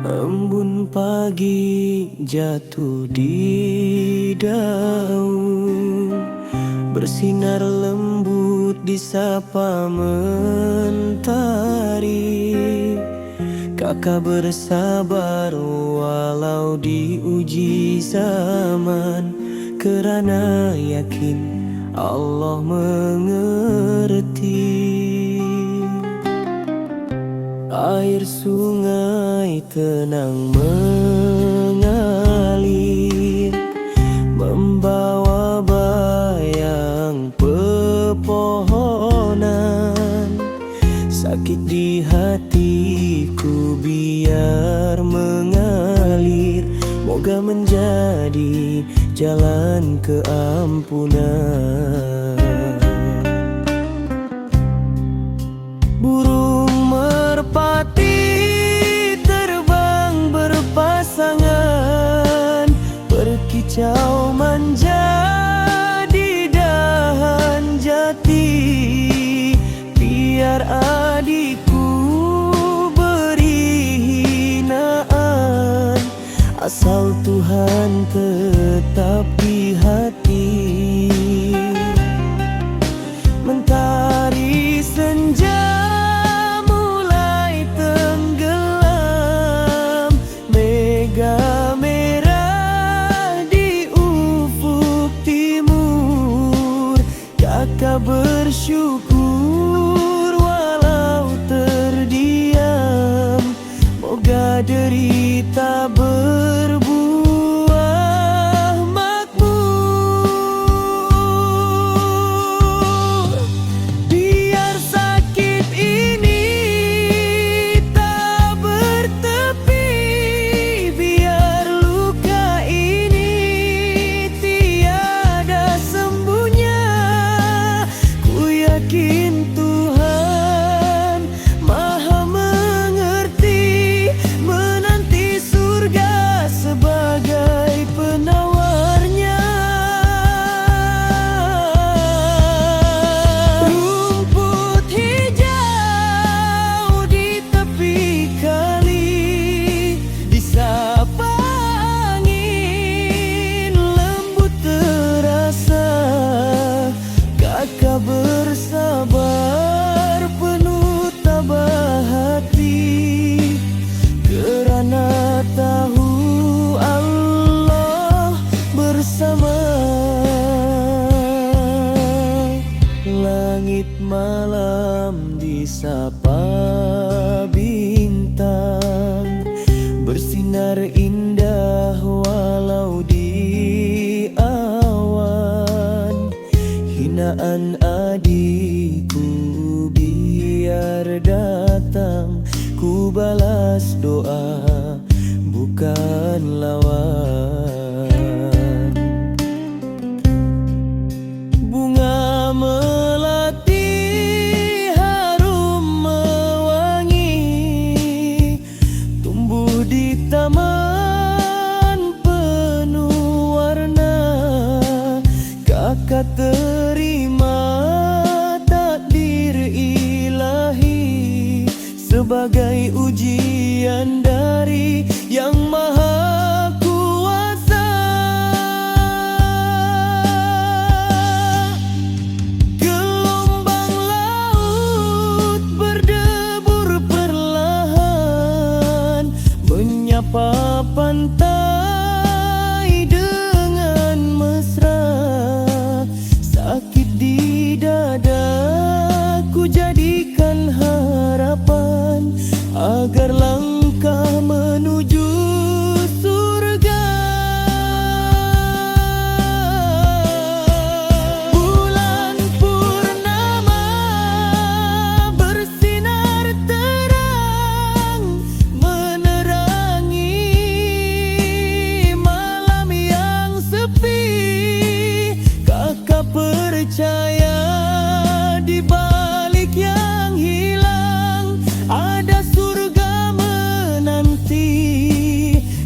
Embun pagi jatuh di daun, bersinar lembut disapa mentari. Kakak bersabar walau diuji zaman, kerana yakin Allah mengerti. Air sungai tenang mengalir, membawa bayang pepohonan. Sakit di hatiku biar mengalir, moga menjadi jalan keampunan. Burung merpati terbang berpasangan, berkicau manja di dahan jati. Biar adikku beri hinaan, asal Tuhan tetap di hati. Mentari senja mulai tenggelam, mega merah di ufuk timur. Kakak bersyukur walau terdiam, moga derita berbuah makmur. Biar sakit ini tak bertepi, biar luka ini tiada sembuhnya. Ku yakin Tuhan Maha mengerti, menanti surga sebagai penawarnya. Rumput hijau di tepi kali, disapa angin lembut terasa. Kakak bersabar penuh tabah hati, kerana tahu Allah bersama. Langit malam disapa bintang, bersinar indah walau di awan. Hinaan adikku biar datang, ku balas doa bukan lawan. Bunga melati harum mewangi, tumbuh di taman penuh warna. Kakak terima takdir ilahi sebagai ujian dari Yang Maha Kuasa. Gelombang laut berdebur perlahan, menyapa pantai dengan mesra. Sakit di dada ku jadikan harapan, agar langkah menuju surga. Bulan purnama bersinar terang, menerangi malam yang sepi. Kakak percaya di balik yang hilang ada surga menanti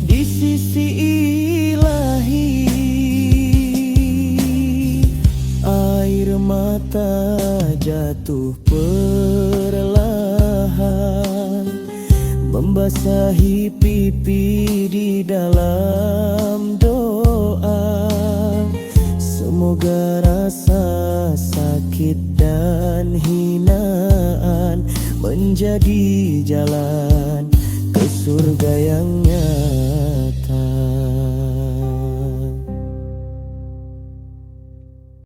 di sisi ilahi. Air mata jatuh perlahan, membasahi pipi di dalam doa. Semoga rasa sakit dan hinaan menjadi jalan ke surga yang nyata.